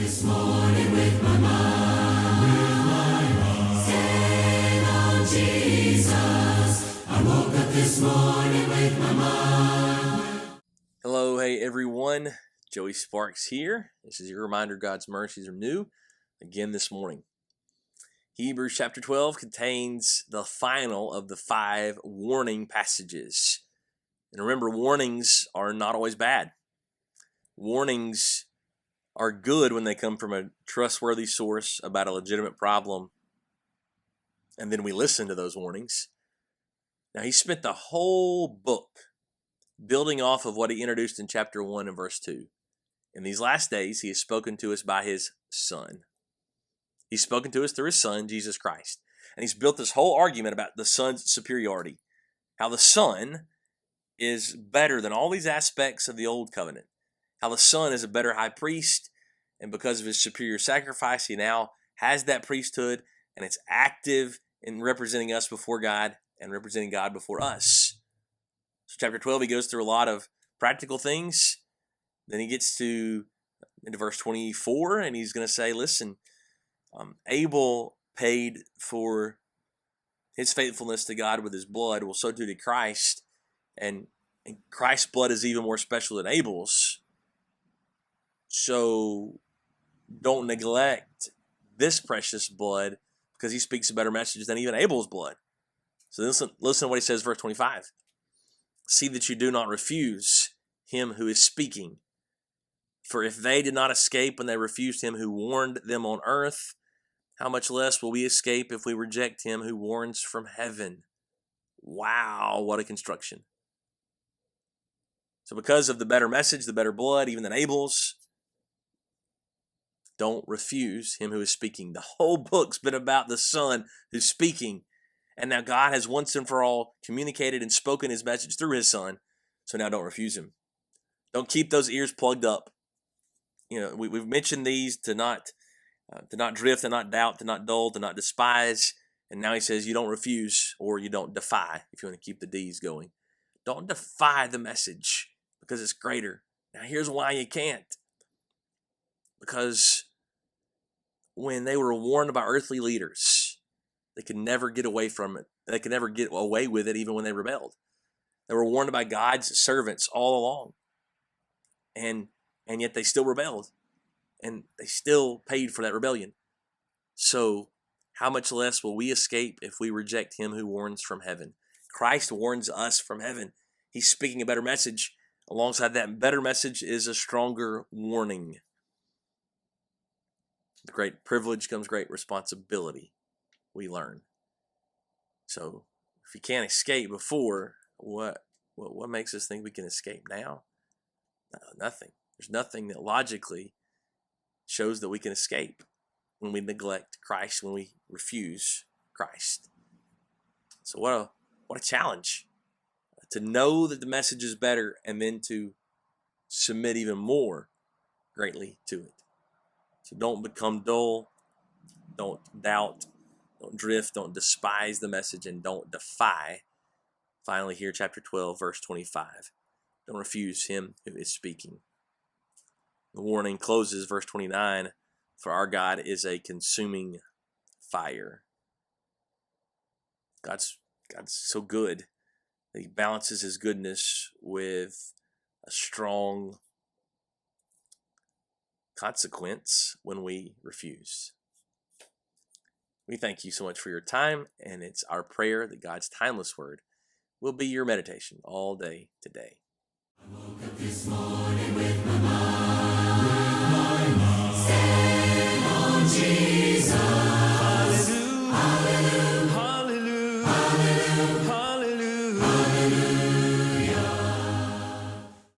this morning with my mind stayed on Jesus. I woke up this morning with my mind. Hello, hey everyone. Joey Sparks here. This is your reminder God's mercies are new again this morning. Hebrews chapter 12 contains the final of the 5 warning passages. And remember, warnings are not always bad. Warnings are good when they come from a trustworthy source about a legitimate problem, and then we listen to those warnings. Now, he spent the whole book building off of what he introduced in chapter 1 and verse 2. In these last days, he has spoken to us by his Son. He's spoken to us through his Son, Jesus Christ. And he's built this whole argument about the Son's superiority, how the Son is better than all these aspects of the old covenant, how the Son is a better high priest, and because of his superior sacrifice, he now has that priesthood, and it's active in representing us before God and representing God before us. So chapter 12, he goes through a lot of practical things. Then he gets into verse 24, and he's going to say, listen, Abel paid for his faithfulness to God with his blood. Well, so too did Christ. And Christ's blood is even more special than Abel's. So don't neglect this precious blood, because he speaks a better message than even Abel's blood. So listen to what he says, verse 25. See that you do not refuse him who is speaking. For if they did not escape when they refused him who warned them on earth, how much less will we escape if we reject him who warns from heaven? Wow, what a construction. So because of the better message, the better blood, even than Abel's, don't refuse him who is speaking. The whole book's been about the Son who's speaking. And now God has once and for all communicated and spoken his message through his Son. So now don't refuse him. Don't keep those ears plugged up. You know, we've mentioned these to not drift, to not doubt, to not dull, to not despise. And now he says you don't refuse, or you don't defy, if you want to keep the D's going. Don't defy the message, because it's greater. Now here's why you can't. Because when they were warned by earthly leaders, they could never get away from it. They could never get away with it, even when they rebelled. They were warned by God's servants all along. And yet they still rebelled. And they still paid for that rebellion. So how much less will we escape if we reject him who warns from heaven? Christ warns us from heaven. He's speaking a better message. Alongside that better message is a stronger warning. With great privilege comes great responsibility, we learn. So if you can't escape before, what makes us think we can escape now? No, nothing. There's nothing that logically shows that we can escape when we neglect Christ, when we refuse Christ. So what a challenge to know that the message is better, and then to submit even more greatly to it. So don't become dull, don't doubt, don't drift, don't despise the message, and don't defy. Finally here, chapter 12, verse 25. Don't refuse him who is speaking. The warning closes, verse 29, for our God is a consuming fire. God's so good that he balances his goodness with a strong consequence when we refuse. We thank you so much for your time, and it's our prayer that God's timeless word will be your meditation all day today. I woke up this morning with